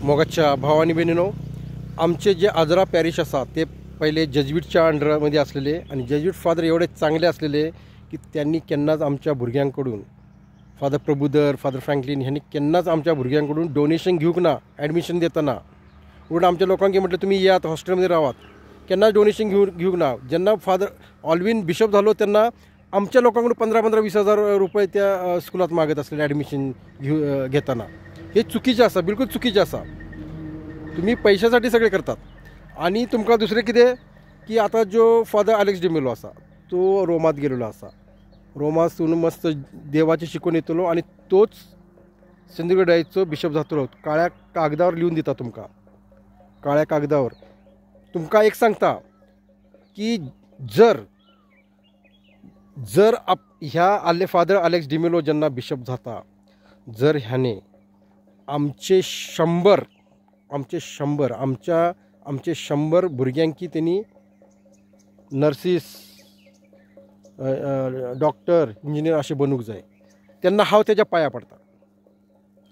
मोगाच्या भावानी बहिणीनो, आमचे जे आजरा पॅरिश असा ते पहिले जेजुईटच्या अंडरमध्ये असलेले आणि जेजुईट फादर एवढे चांगले असलेले की त्यांनी केन्नाच आमच्या भुरग्यांकडून फादर प्रभुदर फादर फ्रँकलिन ह्यांनी केन्नाच आमच्या भुरग्यांकडून डोनेशन घेऊक ना. ॲडमिशन देताना उलट आमच्या लोकांनी म्हटलं तुम्ही यात हॉस्टेलमध्ये राहात, केन्नाच डोनेशन घेऊक ना. ज्यांना फादर ऑलविन बिशप झालो त्यांना आमच्या लोकांकडून 15-20 हजार रुपये त्या स्कूलात मागत असलेले ॲडमिशन घेताना. हे चुकीचे असा, बिलकुल चुकीचे असा. तुम्ही पैशासाठी सगळे करतात. आणि तुमका दुसरे कितें की आता जो फादर अलेक्स डिमेलो असा तो रोमात गेलेलो असा. रोमातून मस्त देवाचे शिकून येतलो आणि तोच सिंधुदुर्ग डायसचो बिशप जातलो. काळ्या कागदावर लिहून दिता तुमका, काळ्या कागदावर तुमका एक सांगता की जर ह्या फादर अलेक्स डिमेलो ज्यांना बिशप जाता, जर ह्याने आमचे 100 भुरग्यांकी त्यांनी नर्सीस डॉक्टर इंजिनियर असे बनूक जाय, त्यांना हांव त्याच्या पाया पडता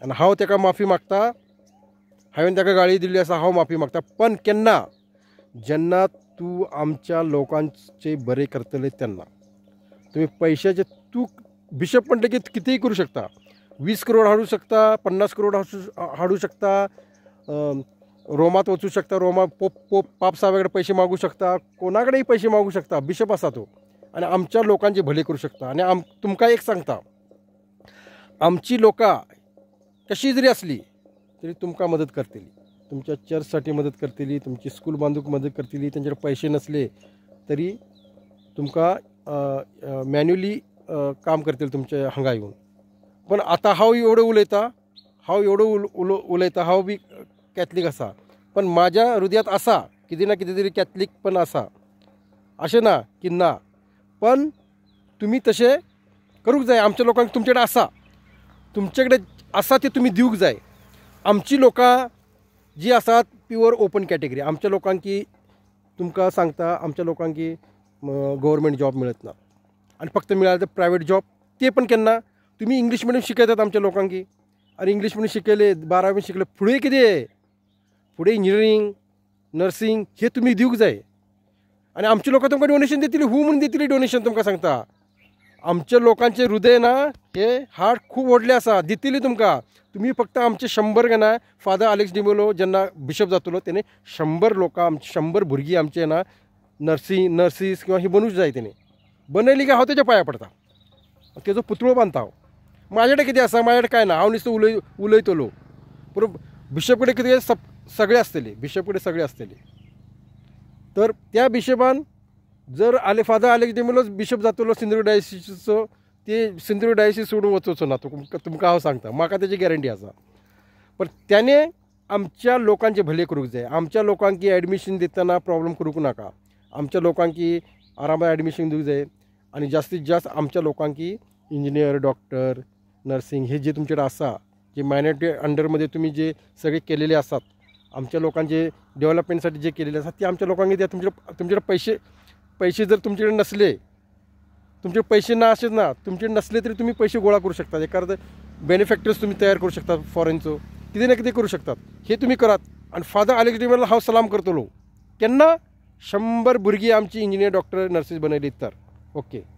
आणि हांव ताका माफी मागता. हांवें ताका गाळी दिल्ली आसा, हांव माफी मागता. पण केन्ना जेन्ना तूं आमच्या लोकांचे बरे करतले तेन्ना तुम्ही पैशाचे तू बिशप म्हटलं की कितीही करू शकता. 20 करोड हाडू शकता, 50 करोड हाडू शकता, रोमात वचू शकता, पोप साहेबाकडे पैसे मागू शकता, कोणाकडेही पैसे मागू शकता. बिशप असा तो आणि आमच्या लोकांचे भले करू शकता. आणि तुमका एक सांगता, आमची लोकां कशी जरी असली तरी तुमका मदत करतली, तुमच्या चर्चसाठी मदत करतली, तुमची स्कूल बांधूक मदत करतली. त्यांच्याकडे पैसे नसले तरी तुमका मॅन्युअली काम करतील तुमच्या हांगा येऊन. पण आता हांव एवढं उलयता, हांव बी कॅथलीक असा, पण माझ्या हृदयात असा कितें ना कितें तरी कॅथलीक पण असा, अशें ना की ना. पण तुम्ही तसे करूक जाय. आमच्या लोकांक तुमच्याकडे असा ते तुम्ही दिवूक जाय. आमची लोकां जी आसात प्युअर ओपन कॅटेगरी. आमच्या लोकांकी तुमका सांगता, आमच्या लोकांकी गव्हर्मेंट जॉब मिळत ना आणि फक्त मिळालं तर प्रायव्हेट जॉब, ते पण केन्ना. तुम्ही इंग्लिश मिडियम शिकयतात आमच्या लोकांकी. अरे इंग्लिश मिडियम शिकयले, 12वी शिकले, फुडें कितें, फुडें इंजिनियरींग नर्सिंग हे तुम्ही दिवूक जाय. आणि आमचे लोक तुमकां डोनेशन देतली, म्हणून देतली डोनेशन. तुमकां सांगता, आमच्या लोकांचे हृदय ना हे हार्ट खूप व्हडले आसा, दितली तुमकां. तुम्ही फक्त आमचे 100 घेना. फादर अलेक्स डिमेलो जेन्ना बिशप जातलो तेणे 100 लोकां, 100 भुरगीं आमचे ना नर्सीस किंवा ही बनूच जाय. तेणे बनयली काय हांव तेच्या पांया पडटा, तेजो पुतळो बांदता हांव. माझ्याकडे कितें आसा, माझ्याकडे काय ना, हांव नुसतं उलयतलो. पूण बिशप कडेन कितें सगळे आसतले, बिशप कडेन सगळे आसतले. तर त्या बिशपान जर फादर अलेक्स डिमेलोच बिशप जातलो सिंधुदुर्ग डायसिसचो, ते सिंधुदुर्ग डायसिस सोडून वचोचो ना तुमकां हांव सांगता, म्हाका तेची गॅरंटी आसा. पण त्याने आमच्या लोकांचे भले करूंक जाय. आमच्या लोकांकी ॲडमिशन दितना प्रॉब्लेम करूंक नाका. आमच्या लोकांकी आरामात ॲडमिशन दिवूंक जाय. आणि जास्तीत जास्त आमच्या लोकांकी इंजिनियर डॉक्टर नर्सिंग हे जे तुमच्याकडे आसा, जे मायनॉरिटी अंडरमध्ये तुम्ही जे सगळे केलेले असतात, आमच्या लोकांचे डेव्हलपमेंटसाठी जे केलेले असतात ते आमच्या लोकांनी द्या. तुमच्याकडे पैसे जर तुमच्याकडे नसले, तुमच्याकडे पैसे ना असेच ना, तुमच्याकडे नसले तरी तुम्ही पैसे गोळा करू शकता. एखादं बेनिफॅक्टर्स तुम्ही तयार करू शकता, फॉरेनचो कितें ना कितें करू शकतात. हे तुम्ही करात. आणि फादर अलेक्स डिमेलोला हांव सलाम करतलो केन्ना 100 भुरगीं आमची इंजिनियर डॉक्टर नर्सीस बनयली तर. ओके.